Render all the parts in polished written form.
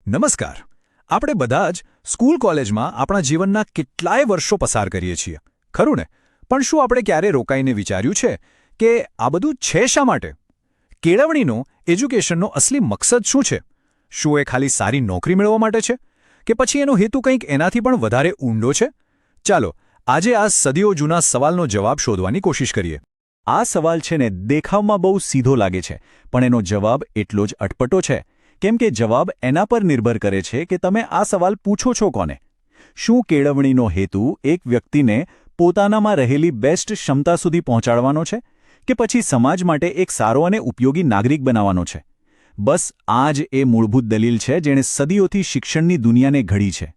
નમસ્કાર. આપણે બધા જ સ્કૂલ કોલેજમાં આપણા જીવનના કેટલાય વર્ષો પસાર કરીએ છીએ, ખરું ને? પણ શું આપણે ક્યારે રોકાઈને વિચાર્યું છે કે આ બધું છે શા માટે? કેળવણીનો, એજ્યુકેશનનો અસલી મકસદ શું છે? શું એ ખાલી સારી નોકરી મેળવવા માટે છે કે પછી એનો હેતુ કંઈક એનાથી પણ વધારે ઊંડો છે? ચાલો આજે આ સદીઓ જૂના સવાલનો જવાબ શોધવાની કોશિશ કરીએ. આ સવાલ છે ને દેખાવમાં બહુ સીધો લાગે છે, પણ એનો જવાબ એટલો જ અટપટો છે. કેમ કે જવાબ એના પર નિર્ભર કરે છે કે તમે આ સવાલ પૂછો છો કોને. શું કેળવણીનો હેતુ એક વ્યક્તિને પોતાનામાં રહેલી બેસ્ટ ક્ષમતા સુધી પહોંચાડવાનો છે કે પછી સમાજ માટે એક સારો અને ઉપયોગી નાગરિક બનાવવાનો છે? બસ આ જ એ મૂળભૂત દલીલ છે જેણે સદીઓથી શિક્ષણની દુનિયાને ઘડી છે.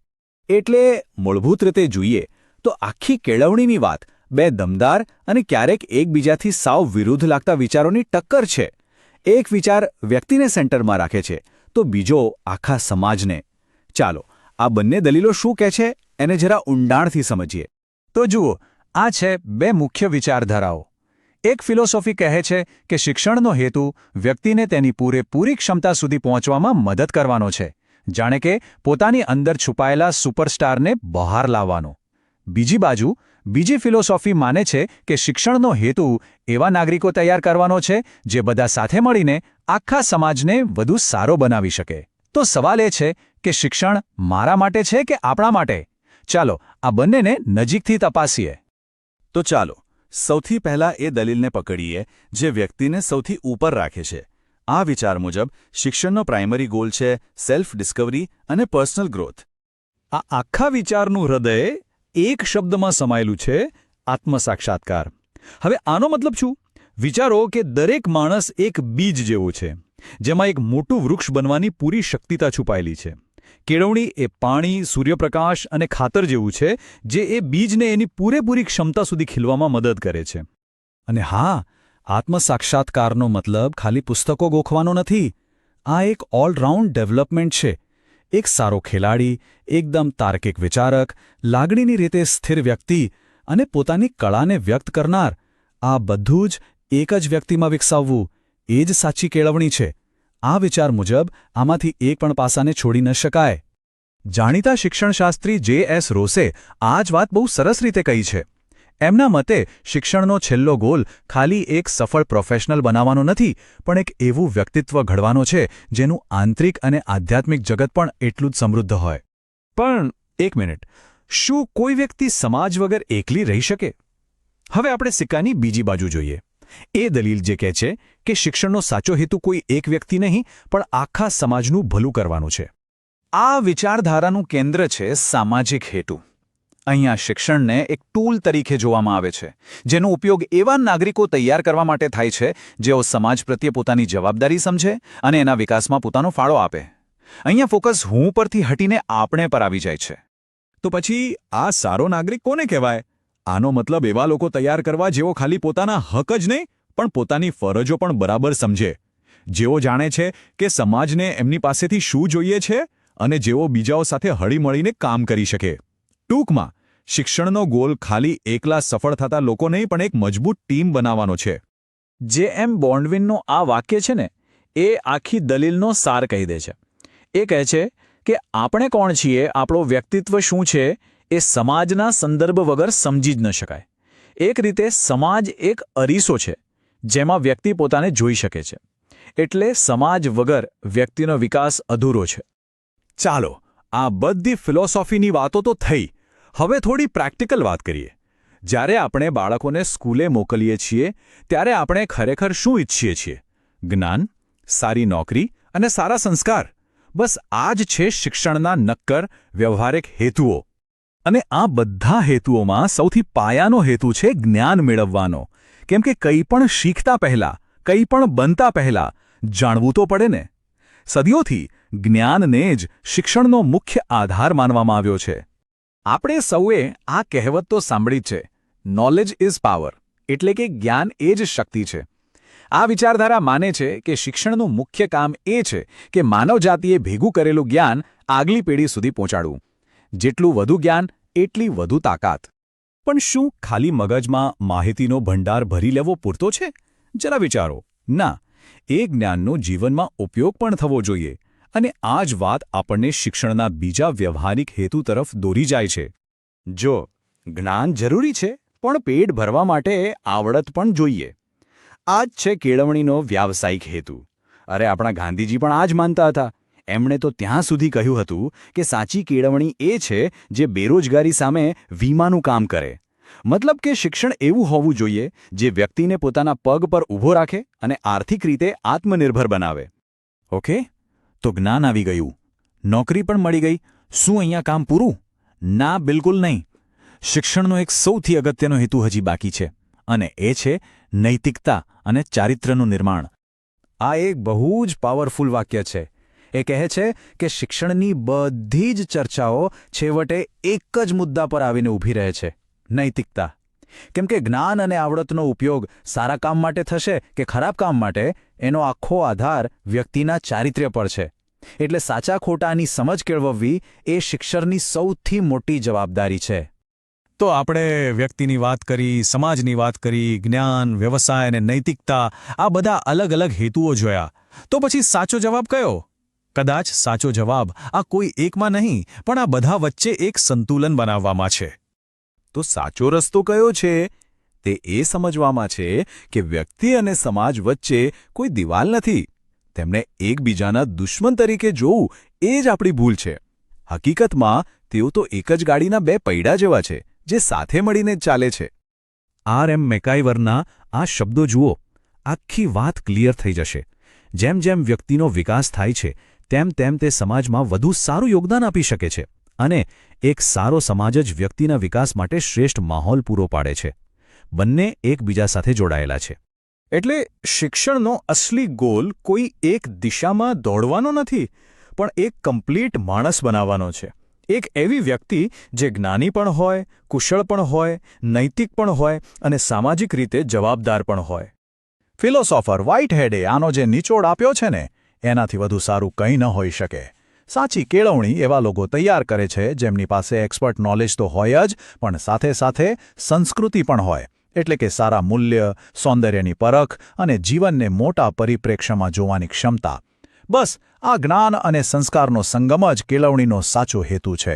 એટલે મૂળભૂત રીતે જોઈએ તો આખી કેળવણીની વાત બે દમદાર અને ક્યારેક એકબીજાથી સાવ વિરુદ્ધ લાગતા વિચારોની ટક્કર છે. એક વિચાર વ્યક્તિને સેન્ટરમાં રાખે છે તો બીજો આખા સમાજને. ચાલો આ બંને દલીલો શું કહે છે એને જરા ઊંડાણથી સમજીએ. તો જુઓ, આ છે બે મુખ્ય વિચારધારાઓ. એક ફિલોસોફી કહે છે કે શિક્ષણનો હેતુ વ્યક્તિને તેની પૂરેપૂરી ક્ષમતા સુધી પહોંચવામાં મદદ કરવાનો છે, જાણે કે પોતાની અંદર છુપાયેલા સુપરસ્ટારને બહાર લાવવાનો. બીજી બાજુ બીજી ફિલોસોફી માને છે કે શિક્ષણનો હેતુ એવા નાગરિકો તૈયાર કરવાનો છે જે બધા સાથે મળીને આખા સમાજને વધુ સારો બનાવી શકે. તો સવાલ એ છે કે શિક્ષણ મારા માટે છે કે આપણા માટે? ચાલો આ બંનેને નજીકથી તપાસીએ. તો ચાલો સૌથી પહેલા એ દલીલને પકડીએ જે વ્યક્તિને સૌથી ઉપર રાખે છે. આ વિચાર મુજબ શિક્ષણનો પ્રાઇમરી ગોલ છે સેલ્ફ ડિસ્કવરી અને પર્સનલ ગ્રોથ. આ આખા વિચારનું હૃદય એક શબ્દમાં સમાયેલું છે: આત્મસાક્ષાત્કાર. હવે આનો મતલબ શું? વિચારો કે દરેક માણસ એક બીજ જેવો છે, જેમાં એક મોટું વૃક્ષ બનવાની પૂરી શક્તિતા છુપાયેલી છે. કેળવણી એ પાણી, સૂર્યપ્રકાશ અને ખાતર જેવું છે જે એ બીજને એની પૂરેપૂરી ક્ષમતા સુધી ખીલવામાં મદદ કરે છે. અને હા, આત્મસાક્ષાત્કારનો મતલબ ખાલી પુસ્તકો ગોખવાનો નથી. આ એક ઓલરાઉન્ડ ડેવલપમેન્ટ છે. એક સારો ખેલાડી, એકદમ તાર્કિક વિચારક, લાગણીની રીતે સ્થિર વ્યક્તિ અને પોતાની કળાને વ્યક્ત કરનાર, આ બધું જ એક જ વ્યક્તિમાં વિકસાવવું એ જ સાચી કેળવણી છે. આ વિચાર મુજબ આમાંથી એક પણ પાસાને છોડી ન શકાય. જાણીતા શિક્ષણશાસ્ત્રી J.S. રોસે આ જ વાત બહુ સરસ રીતે કહી છે. એમના મતે શિક્ષણનો છેલ્લો ગોલ ખાલી એક સફળ પ્રોફેશનલ બનાવવાનો નથી, પણ એક એવું વ્યક્તિત્વ ઘડવાનો છે જેનું આંતરિક અને આધ્યાત્મિક જગત પણ એટલું જ સમૃદ્ધ હોય. પણ એક મિનિટ, શું કોઈ વ્યક્તિ સમાજ વગર એકલી રહી શકે? હવે આપણે સિક્કાની બીજી બાજુ જોઈએ. એ દલીલ જે કહે છે કે શિક્ષણનો સાચો હેતુ કોઈ એક વ્યક્તિ નહીં પણ આખા સમાજનું ભલું કરવાનું છે. આ વિચારધારાનું કેન્દ્ર છે સામાજિક હેતુ. અહીંયા શિક્ષણને એક ટૂલ તરીકે જોવામાં આવે છે, જેનો ઉપયોગ એવા નાગરિકો તૈયાર કરવા માટે થાય છે જેઓ સમાજ પ્રત્યે પોતાની જવાબદારી સમજે અને એના વિકાસમાં પોતાનો ફાળો આપે. અહીંયા ફોકસ હું પરથી હટીને આપણે પર આવી જાય છે. તો પછી આ સારો નાગરિક કોને કહેવાય? આનો મતલબ એવા લોકો તૈયાર કરવા જેઓ ખાલી પોતાના હક જ નહીં પણ પોતાની ફરજો પણ બરાબર સમજે, જેઓ જાણે છે કે સમાજને એમની પાસેથી શું જોઈએ છે અને જેઓ બીજાઓ સાથે હળીમળીને કામ કરી શકે. ટૂંકમાં શિક્ષણનો ગોલ ખાલી એકલા સફળ થતા લોકો નહીં પણ એક મજબૂત ટીમ બનાવવાનો છે. J.M. બોન્ડવિનનું આ વાક્ય છે ને, એ આખી દલીલનો સાર કહી દે છે. એ કહે છે કે આપણે કોણ છીએ, આપણો વ્યક્તિત્વ શું છે, એ સમાજના સંદર્ભ વગર સમજી જ ન શકાય. એક રીતે સમાજ એક અરીસો છે જેમાં વ્યક્તિ પોતાને જોઈ શકે છે. એટલે સમાજ વગર વ્યક્તિનો વિકાસ અધૂરો છે. ચાલો આ બધી ફિલોસોફીની વાતો તો થઈ. હવે થોડી પ્રેક્ટિકલ વાત કરીએ. જ્યારે આપણે બાળકોને સ્કૂલે મોકલીએ છીએ ત્યારે આપણે ખરેખર શું ઈચ્છીએ છીએ? જ્ઞાન, સારી નોકરી અને સારા સંસ્કાર. બસ આ જ છે શિક્ષણના નક્કર વ્યવહારિક હેતુઓ. અને આ બધા હેતુઓમાં સૌથી પાયાનો હેતુ છે જ્ઞાન મેળવવાનો. કેમ કે કંઈ પણ શીખતા પહેલાં, કંઈ પણ બનતા પહેલાં જાણવું તો પડે ને. સદીઓથી જ્ઞાનને જ શિક્ષણનો મુખ્ય આધાર માનવામાં આવ્યો છે. આપણે સૌએ આ કહેવત તો સાંભળી છે, નોલેજ ઇઝ પાવર, એટલે કે જ્ઞાન એ જ શક્તિ છે. આ વિચારધારા માને છે કે શિક્ષણનું મુખ્ય કામ એ છે કે માનવજાતિએ ભેગું કરેલું જ્ઞાન આગલી પેઢી સુધી પહોંચાડવું. જેટલું વધુ જ્ઞાન એટલી વધુ તાકાત. પણ શું ખાલી મગજમાં માહિતીનો ભંડાર ભરી લેવો પૂરતો છે? જરા વિચારો. ના, એ જ્ઞાનનો જીવનમાં ઉપયોગ પણ થવો જોઈએ. અને આ જ વાત આપણને શિક્ષણના બીજા વ્યવહારિક હેતુ તરફ દોરી જાય છે. જો જ્ઞાન જરૂરી છે, પણ પેટ ભરવા માટે આવડત પણ જોઈએ. આ જ છે કેળવણીનો વ્યાવસાયિક હેતુ. અરે આપણા ગાંધીજી પણ આ જ માનતા હતા. એમણે તો ત્યાં સુધી કહ્યું હતું કે સાચી કેળવણી એ છે જે બેરોજગારી સામે વીમાનું કામ કરે. મતલબ કે શિક્ષણ એવું હોવું જોઈએ જે વ્યક્તિને પોતાના પગ પર ઊભો રાખે અને આર્થિક રીતે આત્મનિર્ભર બનાવે. ઓકે, તો જ્ઞાન આવી ગયું, નોકરી પણ મળી ગઈ. શું અહીંયા કામ પૂરું? ના, બિલકુલ નહીં. શિક્ષણનો એક સૌથી અગત્યનો હેતુ હજી બાકી છે, અને એ છે નૈતિકતા અને ચારિત્ર્યનું નિર્માણ. આ એક બહુ જ પાવરફુલ વાક્ય છે. એ કહે છે કે શિક્ષણની બધી જ ચર્ચાઓ છેવટે એક જ મુદ્દા પર આવીને ઊભી રહે છે: નૈતિકતા. કેમ કે જ્ઞાન અને આવડતનો ઉપયોગ સારા કામ માટે થશે કે ખરાબ કામ માટે, એનો આખો આધાર વ્યક્તિના ચારિત્ર્ય પર છે. એટલે સાચા ખોટાની સમજ કેળવવી એ શિક્ષણની સૌથી મોટી જવાબદારી છે. તો આપણે વ્યક્તિની વાત કરી, સમાજની વાત કરી, જ્ઞાન, વ્યવસાય અને નૈતિકતા, આ બધા અલગ અલગ હેતુઓ જોયા. તો પછી સાચો જવાબ કયો? કદાચ સાચો જવાબ આ કોઈ એકમાં નહીં, પણ આ બધા વચ્ચે એક સંતુલન બનાવવામાં છે. તો સાચો રસ્તો કયો છે? તે એ સમજવામાં છે કે વ્યક્તિ અને સમાજ વચ્ચે કોઈ દિવાલ નથી. તેમને એકબીજાના દુશ્મન તરીકે જોવું એ જ આપણી ભૂલ છે. હકીકતમાં તેઓ તો એક જ ગાડીના બે પૈડા જેવા છે, જે સાથે મળીને જ ચાલે છે. R.M. મેકાઇવરના આ શબ્દો જુઓ, આખી વાત ક્લિયર થઈ જશે. જેમ જેમ વ્યક્તિનો વિકાસ થાય છે, તેમ તેમ તે સમાજમાં વધુ સારું યોગદાન આપી શકે છે, અને એક સારો સમાજ જ વ્યક્તિના વિકાસ માટે શ્રેષ્ઠ માહોલ પૂરો પાડે છે. બંને એકબીજા સાથે જોડાયેલા છે. એટલે શિક્ષણનો અસલી ગોલ કોઈ એક દિશામાં દોડવાનો નથી, પણ એક કમ્પ્લીટ માણસ બનાવવાનો છે. એક એવી વ્યક્તિ જે જ્ઞાની પણ હોય, કુશળ પણ હોય, નૈતિક પણ હોય અને સામાજિક રીતે જવાબદાર પણ હોય. ફિલોસોફર વ્હાઇટહેડે આનો જે નિચોડ આપ્યો છે ને, એનાથી વધુ સારું કંઈ ન હોઈ શકે. સાચી કેળવણી એવા લોકો તૈયાર કરે છે જેમની પાસે એક્સપર્ટ નોલેજ તો હોય જ, પણ સાથે સાથે સંસ્કૃતિ પણ હોય. એટલે કે સારા મૂલ્ય, સૌંદર્યની પરખ અને જીવનને મોટા પરિપ્રેક્ષ્યમાં જોવાની ક્ષમતા. બસ આ જ્ઞાન અને સંસ્કારનો સંગમ જ કેળવણીનો સાચો હેતુ છે.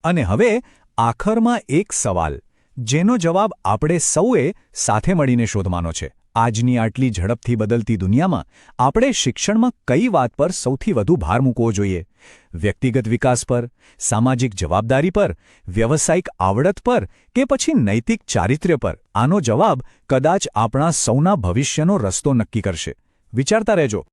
અને હવે આખરમાં એક સવાલ, જેનો જવાબ આપણે સૌએ સાથે મળીને શોધવાનો છે. આજની આટલી ઝડપથી બદલતી દુનિયામાં આપણે શિક્ષણમાં કઈ વાત પર સૌથી વધુ ભાર મૂકવો જોઈએ? વ્યક્તિગત વિકાસ પર, સામાજિક જવાબદારી પર, વ્યવસાયિક આવડત પર, કે પછી નૈતિક ચારિત્ર્ય પર? આનો જવાબ કદાચ આપણા સૌના ભવિષ્યનો રસ્તો નક્કી કરશે. વિચારતા રહેજો.